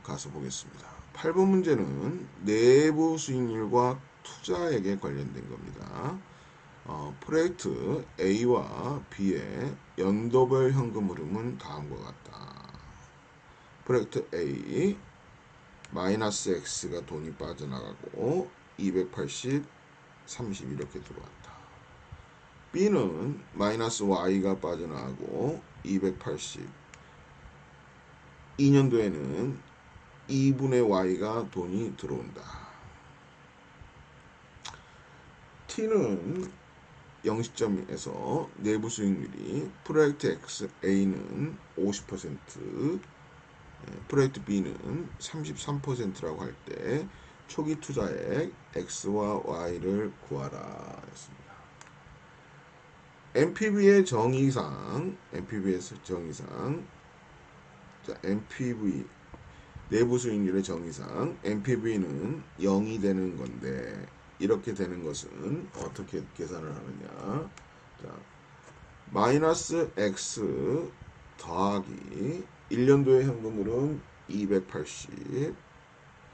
가서 보겠습니다. 8번 문제는 내부 수익률과 투자액에 관련된 겁니다. 프로젝트 A와 B의 연도별 현금 흐름은 다음과 같다. 프로젝트 A 마이너스 X가 돈이 빠져나가고 280, 30 이렇게 들어왔다. B는 마이너스 Y가 빠져나가고 280, 2년도에는 2분의 Y가 돈이 들어온다. T는 0시점에서 내부 수익률이 프로젝트 X A는 50%, 프로젝트 B는 33%라고 할 때 초기 투자액 X와 Y를 구하라 했습니다. NPV의 정의상, 자, NPV 내부 수익률의 정의상 NPV는 0이 되는 건데 이렇게 되는 것은 어떻게 계산을 하느냐? 자, 마이너스 X 더하기 1년도의 현금흐름 280,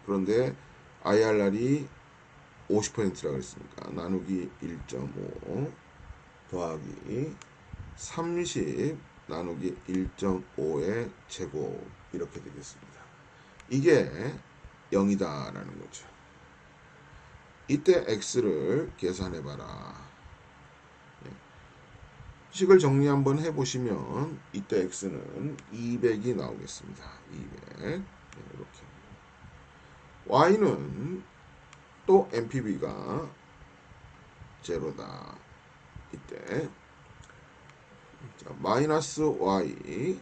그런데 IRR이 50%라고 했으니까 나누기 1.5 더하기 30 나누기 1.5의 제곱 이렇게 되겠습니다. 이게 0이다 라는 거죠. 이때 X를 계산해봐라. 식을 정리 한번 해보시면 이때 X는 200이 나오겠습니다. 200 이렇게. Y는 또 NPV가 제로다. 이때 자, 마이너스 Y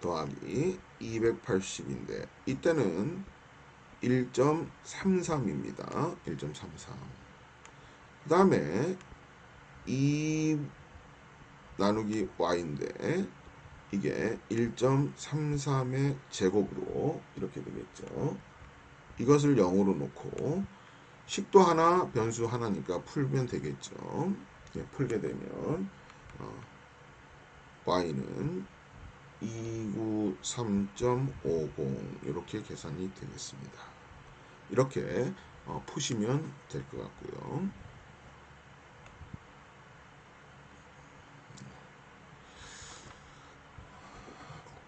더하기 280인데 이때는 1.33입니다. 1.33. 그 다음에 2 나누기 Y인데 이게 1.33의 제곱으로 이렇게 되겠죠. 이것을 0으로 놓고 식도 하나 변수 하나니까 풀면 되겠죠. 풀게 되면 Y는 293.50 이렇게 계산이 되겠습니다. 이렇게 푸시면 될 것 같고요.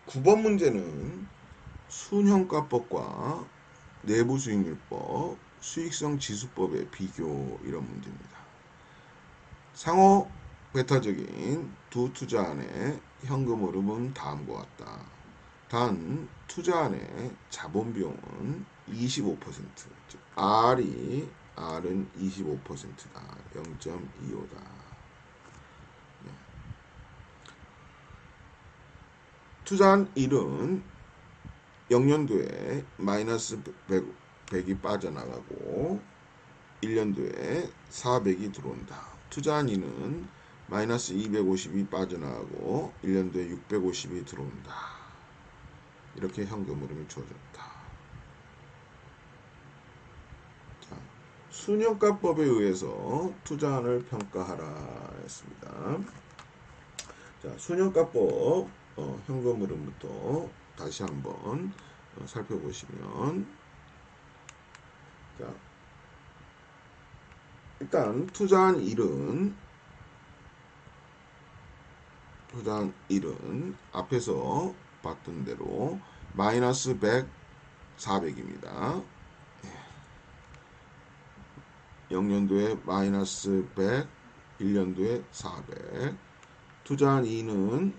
(9번) 문제는 순현가법과 내부수익률법, 수익성지수법의 비교 이런 문제입니다. 상호 배타적인 두 투자안의 현금 흐름은 다음과 같다. 단 투자안의 자본비용은 25%, 즉 R은 25%다. 0.25다. 투자한 1은 0년도에 마이너스 100이 빠져나가고 1년도에 400이 들어온다. 투자한 2는 마이너스 250이 빠져나가고 1년도에 650이 들어온다. 이렇게 현금 흐름이 주어졌다. 자, 순현가법에 의해서 투자안을 평가하라 했습니다. 자, 순현가법 현금 흐름부터 다시 한번 살펴보시면, 자, 일단 투자한 1은 앞에서 봤던 대로 마이너스 100, 400입니다. 0년도에 마이너스 100, 1년도에 400. 투자한 2는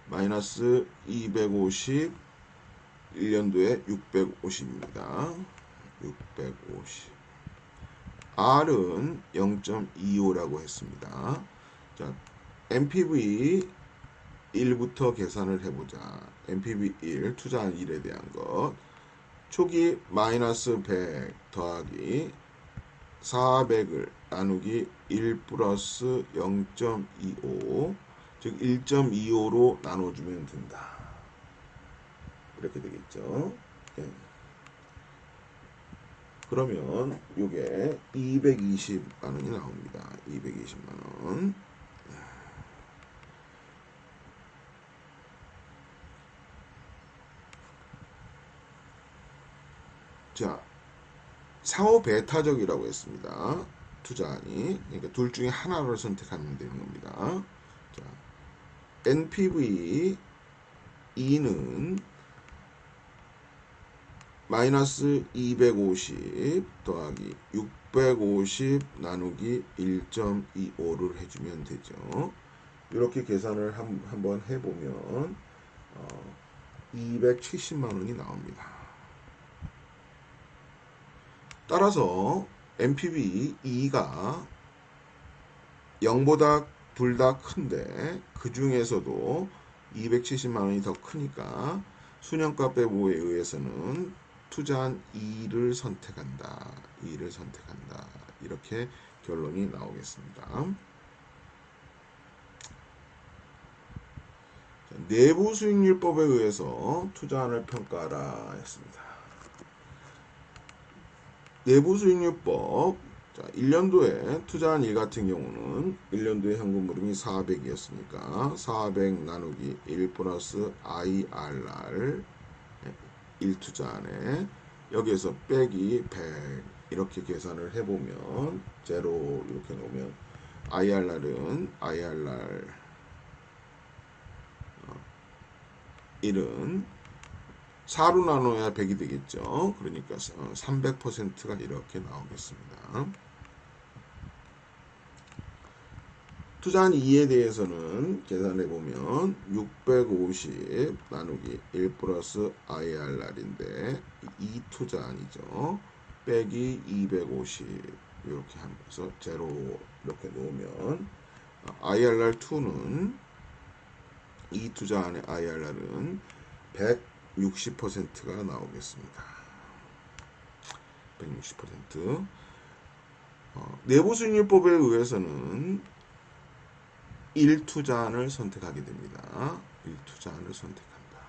마이너스 250, 1년도에 650입니다. 650. R은 0.25라고 했습니다. 자, NPV 1부터 계산을 해보자. NPV 1, 투자한 1에 대한 것. 초기 마이너스 100 더하기 400을 나누기 1 플러스 0.25, 즉 1.25로 나눠주면 된다. 이렇게 되겠죠. 네. 그러면 이게 220만원이 나옵니다. 220만원. 자, 상호 배타적이라고 했습니다. 투자안이. 그러니까 둘 중에 하나를 선택하면 되는 겁니다. 자, NPV 2는 마이너스 250 더하기 650 나누기 1.25를 해주면 되죠. 이렇게 계산을 한번 해보면 270만원이 나옵니다. 따라서 NPV 2가 0보다 둘 다 큰데 그 중에서도 270만원이 더 크니까 순형가 배분에 의해서는 투자한 2를 선택한다. 2를 선택한다. 이렇게 결론이 나오겠습니다. 내부 수익률법에 의해서 투자안을 평가하라 했습니다. 내부 수익률법. 자, 1년도에 투자한 일 같은 경우는 1년도에 현금 흐름이 400이었으니까 400 나누기 1 플러스 IRR 1투자안에 여기에서 빼기 100 이렇게 계산을 해보면 제로 이렇게 놓으면 IRR은 IRR 1은 4로 나눠야 100이 되겠죠. 그러니까 300%가 이렇게 나오겠습니다. 투자한 2에 대해서는 계산해보면 650 나누기 1 플러스 IRR인데 2 투자안이죠. 빼기 250 이렇게 하면서 제로 이렇게 놓으면 IRR2는 2 투자안의 IRR은 160%가 나오겠습니다. 160%. 내부 수익률법에 의해서는 1투자안을 선택하게 됩니다. 1투자안을 선택한다.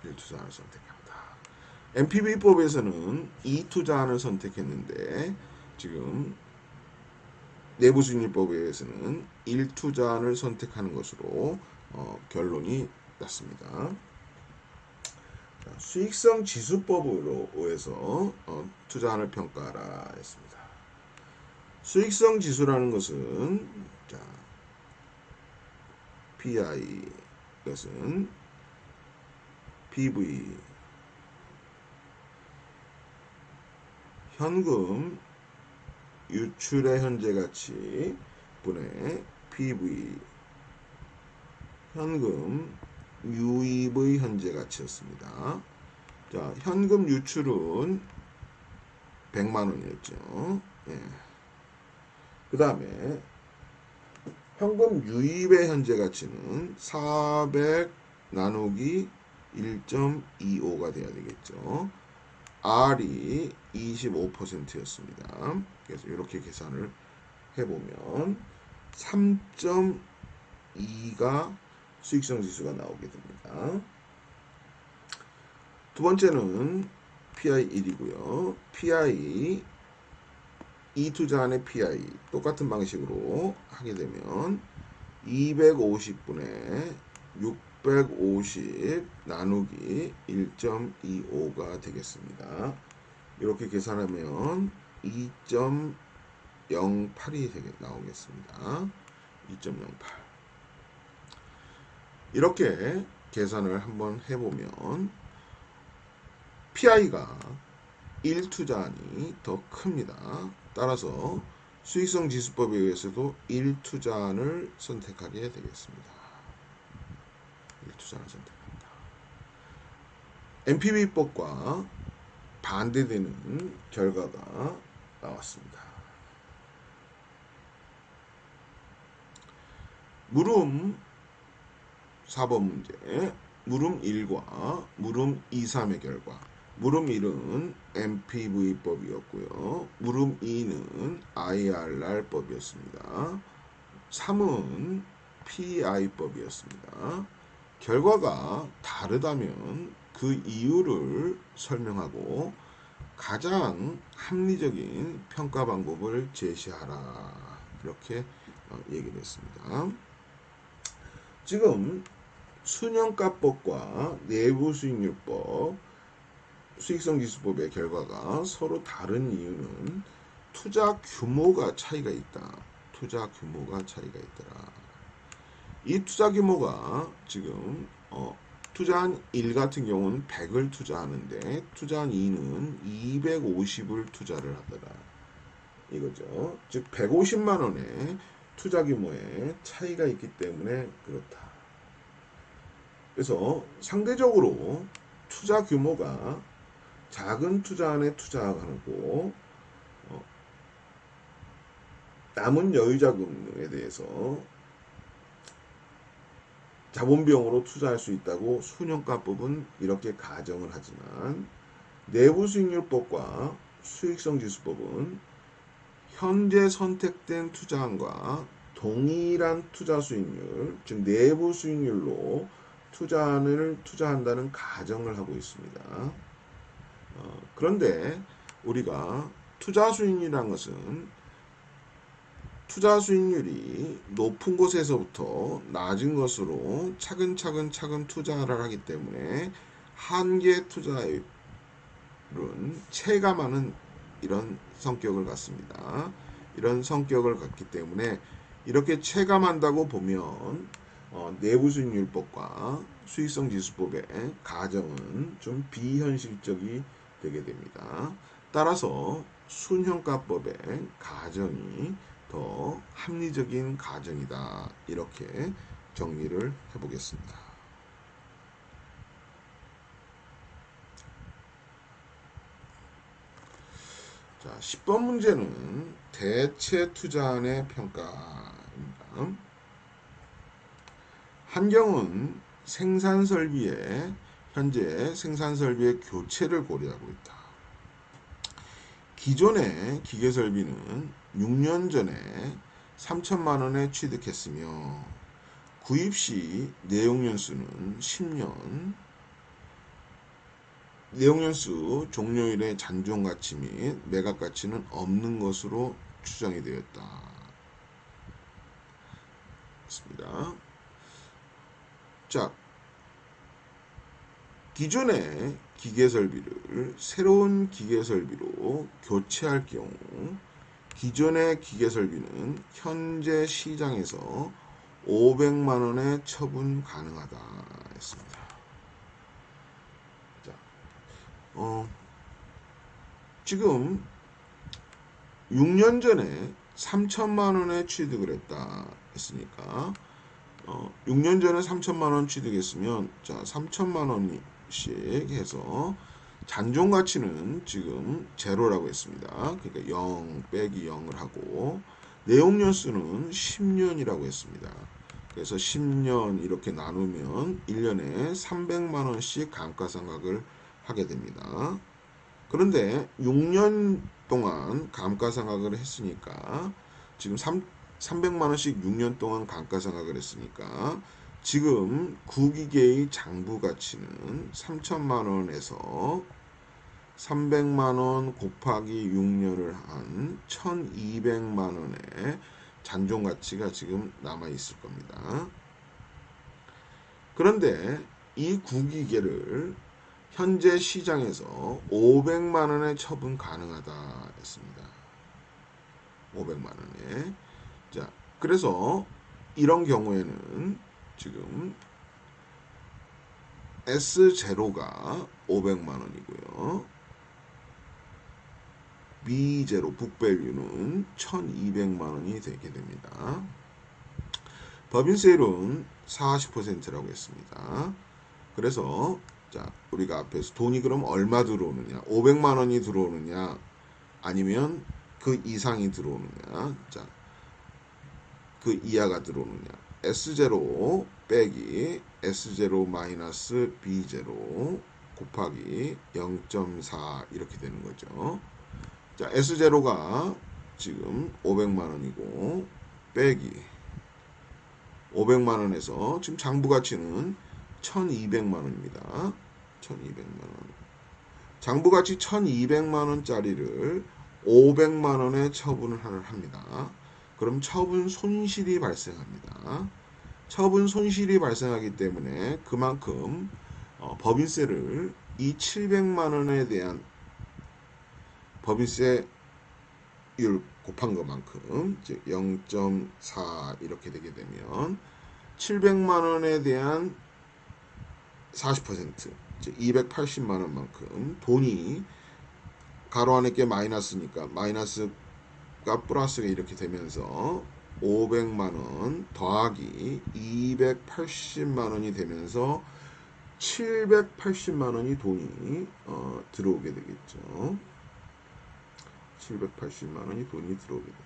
1투자안을 선택한다. NPV법에서는 2투자안을 선택했는데 지금 내부 수익률법에 의해서는 1투자안을 선택하는 것으로 결론이 났습니다. 자, 수익성 지수법으로 의해서 투자안을 평가하라 했습니다. 수익성 지수라는 것은 자, PI 이것은 PV 현금 유출의 현재 가치 분의 PV 현금 유입의 현재 가치였습니다. 자, 현금 유출은 100만원이었죠. 예. 그 다음에 현금 유입의 현재 가치는 400 나누기 1.25가 돼야 되겠죠. R이 25%였습니다. 그래서 이렇게 계산을 해보면 3.2가 수익성 지수가 나오게 됩니다. 두 번째는 PI 1이고요. PI 이 투자안의 PI 똑같은 방식으로 하게 되면 250분의 650 나누기 1.25가 되겠습니다. 이렇게 계산하면 2.08이 나오겠습니다. 2.08 이렇게 계산을 한번 해보면 PI가 1투자안이 더 큽니다. 따라서 수익성 지수법에 의해서도 1투자안을 선택하게 되겠습니다. 1투자안을 선택합니다. NPV법과 반대되는 결과가 나왔습니다. 물음 4번 문제 물음 1과 물음 2, 3의 결과 물음 1은 NPV법이었고요. 물음 2는 IRR법이었습니다. 3은 PI법이었습니다. 결과가 다르다면 그 이유를 설명하고 가장 합리적인 평가 방법을 제시하라. 이렇게 얘기를 했습니다. 지금 순현가법과 내부수익률법, 수익성지수법의 결과가 서로 다른 이유는 투자 규모가 차이가 있다. 투자 규모가 차이가 있더라. 이 투자 규모가 지금 투자한 1 같은 경우는 100을 투자하는데 투자한 2는 250을 투자를 하더라. 이거죠. 즉 150만 원의 투자 규모에 차이가 있기 때문에 그렇다. 그래서 상대적으로 투자 규모가 작은 투자안에 투자하고 남은 여유자금에 대해서 자본비용으로 투자할 수 있다고 순현가법은 이렇게 가정을 하지만 내부수익률법과 수익성지수법은 현재 선택된 투자안과 동일한 투자 수익률, 즉 내부 수익률로 투자안을 투자한다는 가정을 하고 있습니다. 그런데 우리가 투자 수익률이라는 것은 투자 수익률이 높은 곳에서부터 낮은 것으로 차근차근 투자를 하기 때문에 한계 투자율은 체감하는 이런 성격을 갖습니다. 이런 성격을 갖기 때문에 이렇게 체감한다고 보면 내부수익률법과 수익성지수법의 가정은 좀 비현실적이 되게 됩니다. 따라서 순현가법의 가정이 더 합리적인 가정이다. 이렇게 정리를 해보겠습니다. 자, 10번 문제는 대체 투자안의 평가입니다. 한경은 현재 생산설비의 교체를 고려하고 있다. 기존의 기계설비는 6년 전에 3천만 원에 취득했으며 구입 시 내용연수는 10년, 내용연수 종료일의 잔존가치 및 매각가치는 없는 것으로 추정이 되었다. 있습니다. 자, 기존의 기계설비를 새로운 기계설비로 교체할 경우 기존의 기계설비는 현재 시장에서 500만 원에 처분 가능하다 했습니다. 자, 지금 6년 전에 3천만 원에 취득을 했다 했으니까 6년 전에 3천만 원 취득했으면 자 3천만 원씩 해서 잔존 가치는 지금 제로라고 했습니다. 그러니까 0 빼기 0을 하고 내용 연수는 10년이라고 했습니다. 그래서 10년 이렇게 나누면 1년에 300만 원씩 감가상각을 하게 됩니다. 그런데 6년 동안 감가상각을 했으니까 지금 300만 원씩 6년 동안 감가상각을 했으니까 지금 구기계의 장부 가치는 3천만 원에서 300만 원 곱하기 6년을 한 1200만 원의 잔존 가치가 지금 남아 있을 겁니다. 그런데 이 구기계를 현재 시장에서 500만 원에 처분 가능하다 했습니다. 500만 원에. 자, 그래서 이런 경우에는 지금 S0가 500만 원이고요. B0 북밸류는 1200만 원이 되게 됩니다. 법인세율은 40%라고 했습니다. 그래서 자, 우리가 앞에서 돈이 그럼 얼마 들어오느냐? 500만 원이 들어오느냐? 아니면 그 이상이 들어오느냐? 자, 그 이하가 들어오느냐? S0 빼기 S0 마이너스 B0 곱하기 0.4 이렇게 되는 거죠. 자, S0가 지금 500만 원이고 빼기 500만 원에서 지금 장부 가치는 1200만 원입니다. 1200만 원. 장부 가치 1200만 원짜리를 500만 원에 처분을 합니다. 그럼 처분 손실이 발생합니다. 처분 손실이 발생하기 때문에 그만큼 법인세를 이 700만 원에 대한 법인세율 곱한 것만큼 즉 0.4 이렇게 되게 되면 700만 원에 대한 40% 즉 280만 원만큼 돈이 가로 안에 게 마이너스니까 마이너스가 플러스가 이렇게 되면서 500만 원 더하기 280만 원이 되면서 780만 원이 돈이 들어오게 되겠죠. 780만 원이 돈이 들어오게 됩니다.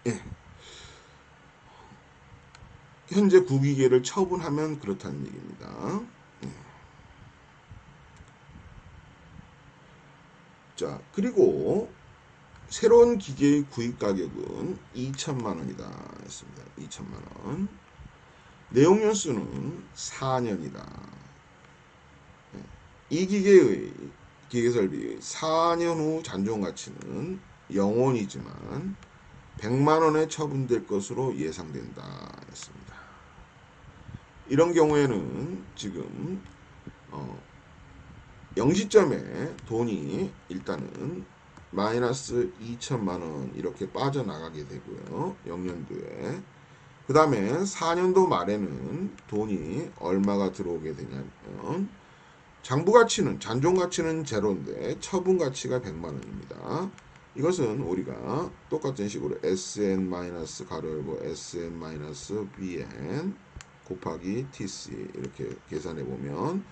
예. 현재 구기계를 처분하면 그렇다는 얘기입니다. 예. 자, 그리고 새로운 기계의 구입 가격은 2천만 원이다 했습니다. 2천만 원. 내용 연수는 4년이다. 이 기계의 기계 설비의 4년 후 잔존 가치는 0원이지만 100만 원에 처분될 것으로 예상된다 했습니다. 이런 경우에는 지금 0시점에 돈이 일단은 마이너스 2천만 원 이렇게 빠져나가게 되고요. 0년도에. 그 다음에 4년도 말에는 돈이 얼마가 들어오게 되냐면 장부가치는 잔존가치는 제로인데 처분가치가 100만 원입니다. 이것은 우리가 똑같은 식으로 SN 가로 열고 SN BN 곱하기 TC 이렇게 계산해 보면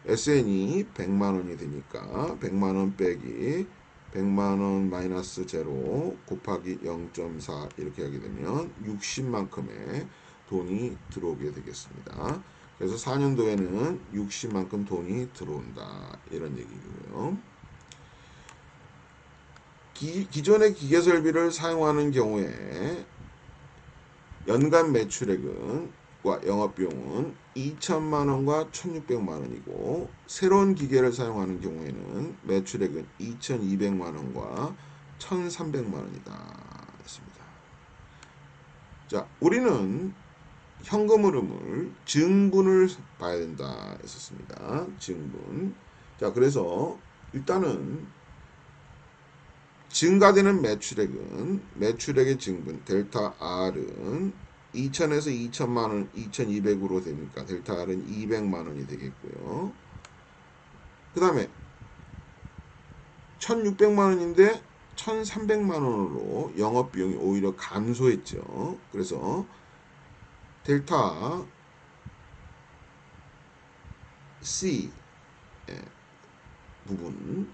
SN이 100만 원이 되니까 100만 원 빼기 100만 원 마이너스 제로 곱하기 0.4 이렇게 하게 되면 60만큼의 돈이 들어오게 되겠습니다. 그래서 4년도에는 60만큼 돈이 들어온다 이런 얘기고요. 기존의 기계설비를 사용하는 경우에 연간 매출액과 영업비용은 2천만 원과 1,600만 원이고 새로운 기계를 사용하는 경우에는 매출액은 2,200만 원과 1,300만 원이다 했습니다. 자, 우리는 현금 흐름을 증분을 봐야 된다 했었습니다. 증분. 자, 그래서 일단은 증가되는 매출액의 증분 델타 R은 2천에서 2천만 원, 2,200으로 되니까 델타 R은 200만 원이 되겠고요. 그 다음에 1,600만 원인데 1,300만 원으로 영업비용이 오히려 감소했죠. 그래서 델타 C 부분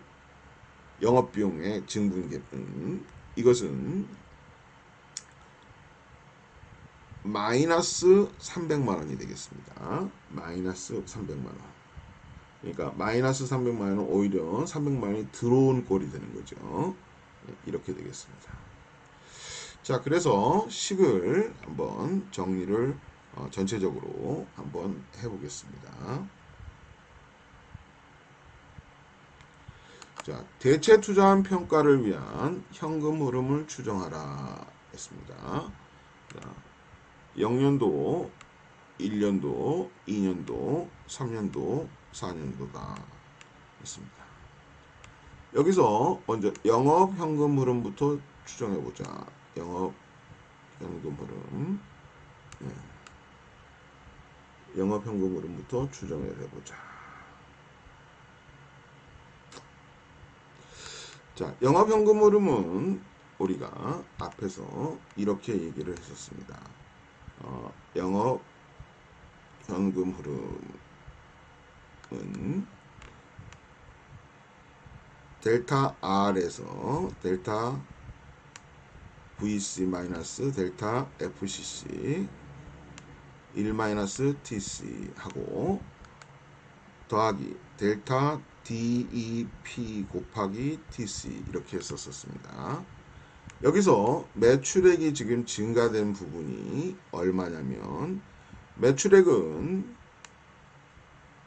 영업비용의 증분계는 이것은 마이너스 300만 원이 되겠습니다. 마이너스 300만 원. 그러니까 마이너스 300만 원은 오히려 300만 원이 들어온 꼴이 되는 거죠. 이렇게 되겠습니다. 자, 그래서 식을 한번 정리를 전체적으로 한번 해보겠습니다. 자, 대체 투자한 평가를 위한 현금 흐름을 추정하라 했습니다. 자, 0년도, 1년도, 2년도, 3년도, 4년도다 했습니다. 여기서 먼저 영업 현금 흐름부터 추정해 보자. 영업 현금 흐름. 영업 현금 흐름부터 추정을 해 보자. 자, 영업 현금 흐름은 우리가 앞에서 이렇게 얘기를 했었습니다. 영업 현금 흐름은 델타 R에서 델타 VC 마이너스 델타 FCC 1 마이너스 TC 하고 더하기 델타 DEP 곱하기 TC 이렇게 했었습니다. 여기서 매출액이 지금 증가된 부분이 얼마냐면 매출액은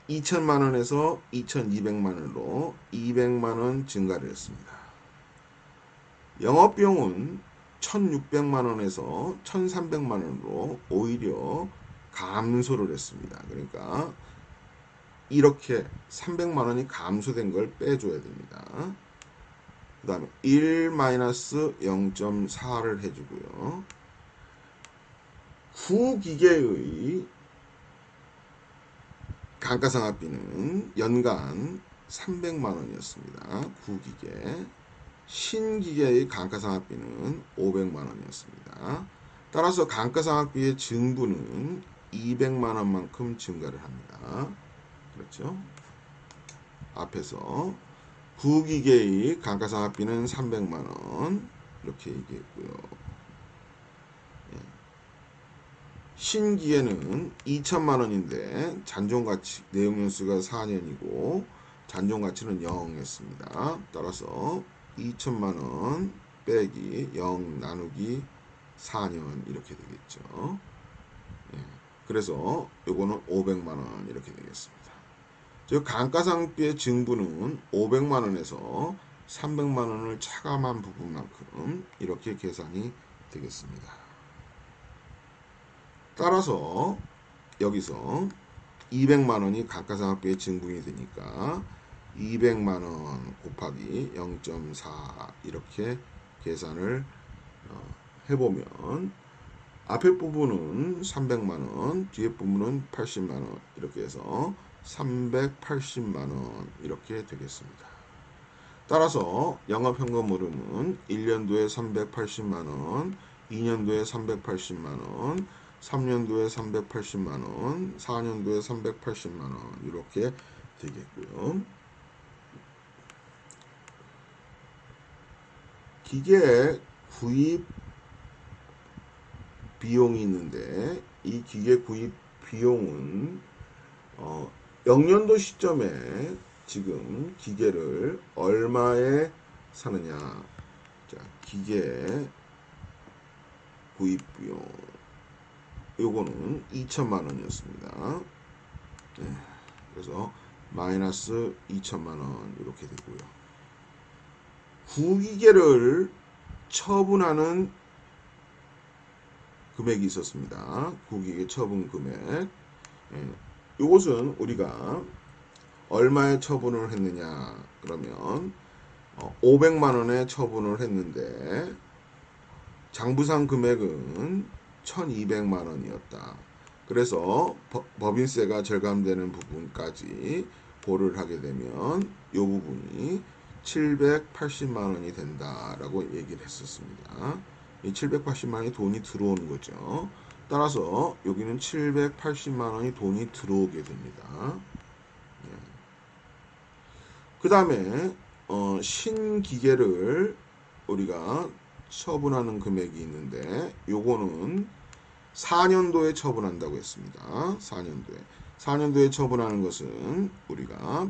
2천만 원에서 2,200만 원으로 200만 원 증가를 했습니다. 영업비용은 1,600만 원에서 1,300만 원으로 오히려 감소를 했습니다. 그러니까 이렇게 300만 원이 감소된 걸 빼줘야 됩니다. 그 다음에 1-0.4를 해주고요. 구기계의 감가상각비는 연간 300만 원이었습니다. 구기계. 신기계의 감가상각비는 500만 원이었습니다. 따라서 감가상각비의 증부는 200만 원만큼 증가를 합니다. 그렇죠? 앞에서 구기계의 감가상각비는 300만 원 이렇게 얘기했고요. 신기계는 2천만 원인데 잔존가치 내용연수가 4년이고 잔존가치는 0이었습니다. 따라서 2천만 원 빼기 0 나누기 4년 이렇게 되겠죠. 그래서 요거는 500만 원 이렇게 되겠습니다. 즉 감가상각비의 증부는 500만 원에서 300만 원을 차감한 부분만큼 이렇게 계산이 되겠습니다. 따라서 여기서 200만 원이 감가상각비의 증분이 되니까 200만 원 곱하기 0.4 이렇게 계산을 해보면 앞에 부분은 300만 원, 뒤에 부분은 80만 원 이렇게 해서 380만 원 이렇게 되겠습니다. 따라서 영업현금 흐름은 1년도에 380만 원, 2년도에 380만 원, 3년도에 380만 원, 4년도에 380만 원 이렇게 되겠고요. 기계 구입 비용이 있는데 이 기계 구입 비용은 0년도 시점에 지금 기계를 얼마에 사느냐. 자, 기계 구입 비용 요거는 2천만 원이었습니다. 네, 그래서 마이너스 2천만 원 이렇게 되고요. 구기계를 처분하는 금액이 있었습니다. 구기계 처분 금액. 이것은 우리가 얼마에 처분을 했느냐 그러면 500만 원에 처분을 했는데 장부상 금액은 1,200만 원이었다. 그래서 법인세가 절감되는 부분까지 고려를 하게 되면 이 부분이 780만 원이 된다라고 얘기를 했었습니다. 이 780만 원이 돈이 들어오는 거죠. 따라서 여기는 780만 원이 돈이 들어오게 됩니다. 그 다음에 신기계를 우리가 처분하는 금액이 있는데 요거는 4년도에 처분한다고 했습니다. 4년도에 처분하는 것은 우리가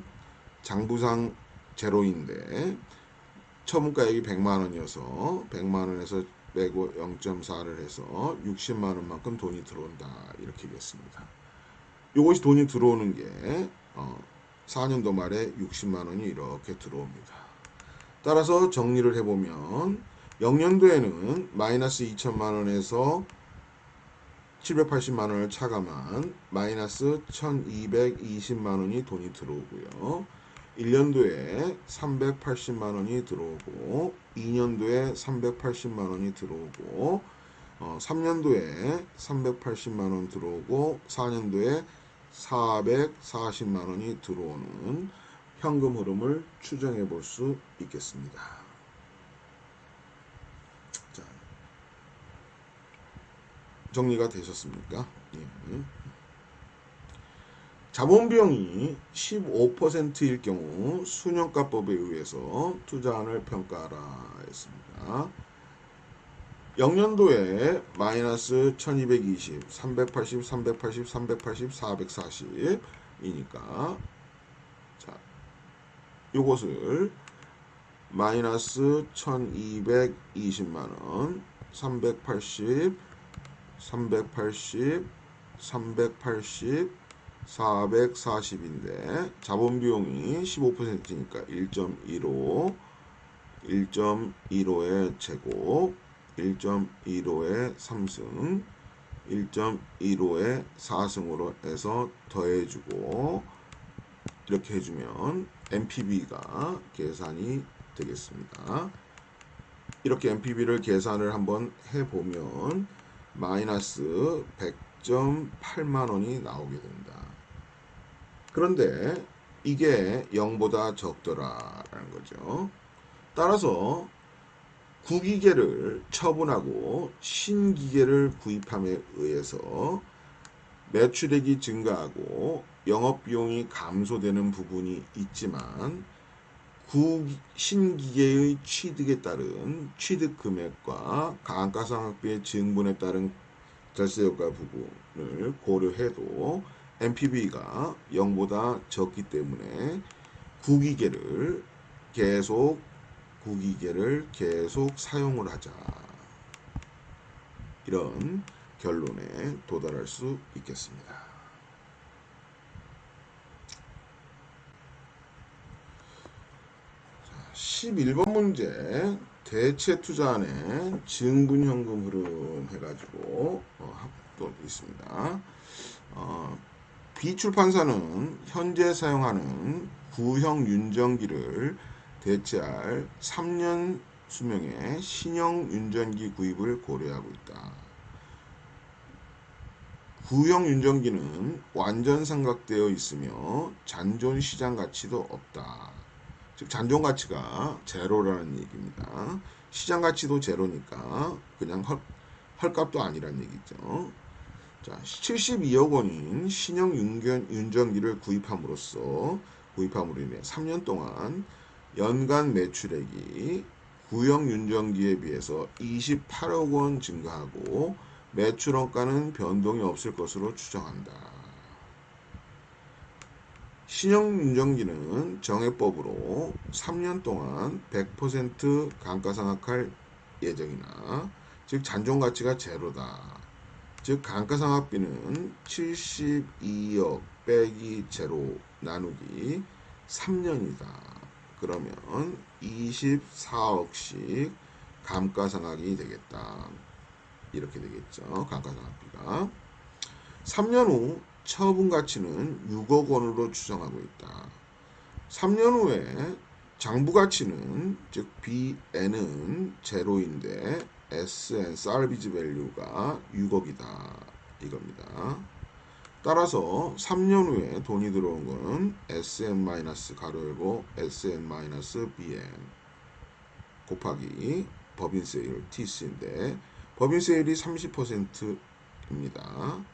장부상 제로인데 처분가액이 100만 원이어서 100만 원에서 빼고 0.4를 해서 60만 원만큼 돈이 들어온다 이렇게 되겠습니다. 이것이 돈이 들어오는 게 4년도 말에 60만 원이 이렇게 들어옵니다. 따라서 정리를 해보면 0년도에는 마이너스 2천만 원에서 780만 원을 차감한 마이너스 1220만 원이 돈이 들어오고요. 1년도에 380만 원이 들어오고 2년도에 380만 원이 들어오고 3년도에 380만 원 들어오고 4년도에 440만 원이 들어오는 현금 흐름을 추정해 볼 수 있겠습니다. 자, 정리가 되셨습니까? 예. 자본비용이 15%일 경우 순영가법에 의해서 투자안을 평가하라 했습니다. 0년도에 마이너스 1220, 380, 380, 380, 440이니까 자, 요것을 마이너스 1220만원, 380, 380, 380, 440인데 자본 비용이 15%니까 1.15, 1.15의 제곱, 1.15의 3승, 1.15의 4승으로 해서 더해주고 이렇게 해주면 NPV가 계산이 되겠습니다. 이렇게 NPV를 계산을 한번 해보면 마이너스 100.8만원이 나오게 됩니다. 그런데 이게 0보다 적더라라는 거죠. 따라서 구기계를 처분하고 신기계를 구입함에 의해서 매출액이 증가하고 영업비용이 감소되는 부분이 있지만 신기계의 취득에 따른 취득 금액과 감가상각비의 증분에 따른 절세효과 부분을 고려해도 NPV가 0보다 적기 때문에 구기계를 계속 사용을 하자. 이런 결론에 도달할 수 있겠습니다. 11번 문제 대체 투자안에 증분현금 흐름 해가지고 또 있습니다. B출판사는 현재 사용하는 구형 윤전기를 대체할 3년 수명의 신형 윤전기 구입을 고려하고 있다. 구형 윤전기는 완전 삼각되어 있으며 잔존 시장 가치도 없다. 즉 잔존 가치가 제로라는 얘기입니다. 시장 가치도 제로니까 그냥 헐값도 아니란 얘기죠. 자, 72억 원인 신형 윤전기를 구입함으로 인해 3년 동안 연간 매출액이 구형 윤전기에 비해서 28억 원 증가하고 매출 원가는 변동이 없을 것으로 추정한다. 신형 윤전기는 정해법으로 3년 동안 100% 감가상각할 예정이나 즉 잔존 가치가 제로다. 즉 감가상각비는 72억 빼기 제로 나누기 3년이다. 그러면 24억씩 감가상각이 되겠다. 이렇게 되겠죠. 감가상각비가 3년 후 처분 가치는 6억 원으로 추정하고 있다. 3년 후에 장부 가치는 즉 BN은 제로인데 SN 살비지 밸류가 6억이다. 이겁니다. 따라서 3년 후에 돈이 들어온 거는 SN 가로 열고 SN BN 곱하기 법인세율 TC인데 법인세율이 30%입니다.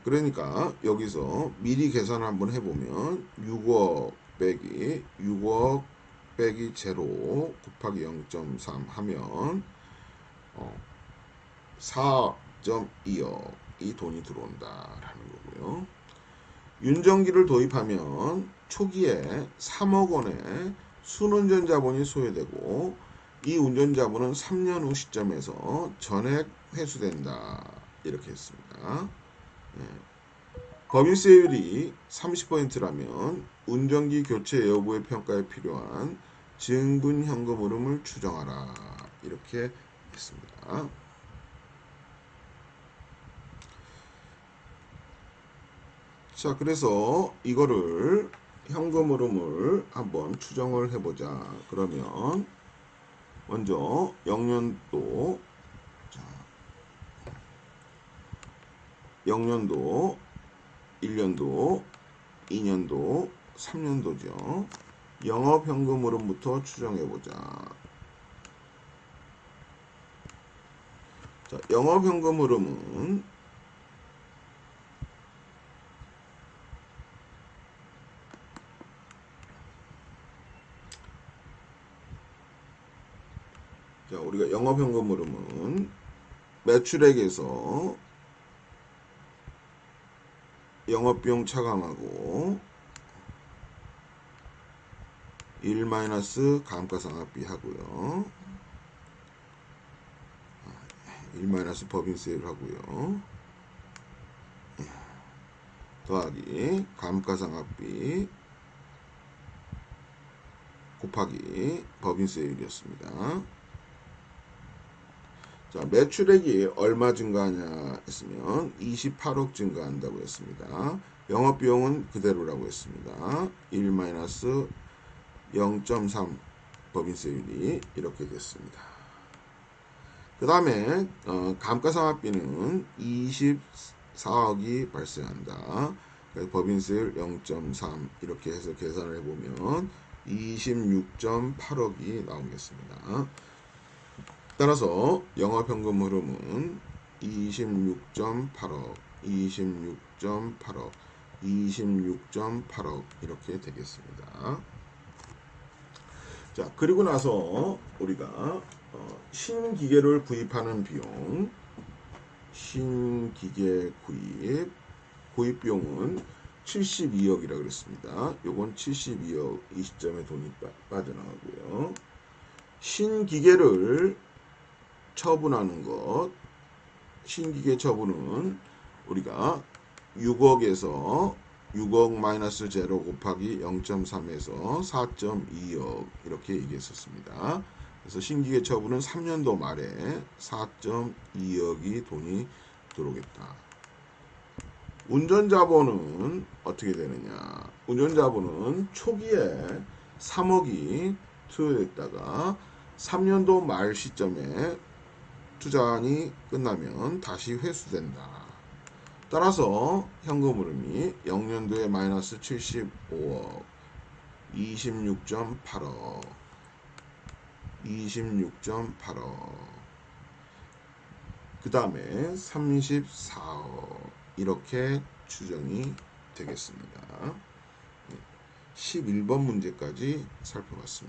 그러니까 여기서 미리 계산을 한번 해보면 6억 빼기 제로 곱하기 0.3 하면 4.2억이 돈이 들어온다라는 거고요. 윤전기를 도입하면 초기에 3억 원의 순운전 자본이 소요되고 이 운전 자본은 3년 후 시점에서 전액 회수된다. 이렇게 했습니다. 법인세율이 30%라면 운전기 교체 여부의 평가에 필요한 증분현금 흐름을 추정하라. 이렇게 했습니다. 자, 그래서 이거를 현금 흐름을 한번 추정을 해보자. 그러면 먼저 0년도 1년도, 2년도, 3년도죠. 영업현금 흐름부터 추정해보자. 자, 영업현금 흐름은 자, 우리가 영업현금 흐름은 매출액에서 영업비용 차감하고 1 마이너스 감가상각비 하고요. 1 마이너스 법인세율 하고요. 더하기 감가상각비 곱하기 법인세율이었습니다. 자, 매출액이 얼마 증가하냐 했으면 28억 증가한다고 했습니다. 영업비용은 그대로라고 했습니다. 1 마이너스 0.3 법인세율이 이렇게 됐습니다. 그 다음에 감가상각비는 24억이 발생한다. 그래서 법인세율 0.3 이렇게 해서 계산을 해보면 26.8억이 나오겠습니다. 따라서 영업현금 흐름은 26.8억, 26.8억, 26.8억 이렇게 되겠습니다. 자, 그리고 나서 우리가 신기계를 구입하는 비용, 신기계 구입 비용은 72억이라 그랬습니다. 요건 72억 이 시점에 돈이 빠져나가고요. 신기계를 처분하는 것, 신기계 처분은 우리가 6억에서 6억 마이너스 제로 곱하기 0.3에서 4.2억 이렇게 얘기했었습니다. 그래서 신기계 처분은 3년도 말에 4.2억이 돈이 들어오겠다. 운전자본은 어떻게 되느냐? 운전자본은 초기에 3억이 투여됐다가 3년도 말 시점에 투자안이 끝나면 다시 회수된다. 따라서 현금 흐름이 0년도에 마이너스 75억, 26.8억, 26.8억, 그 다음에 34억 이렇게 추정이 되겠습니다. 11번 문제까지 살펴봤습니다.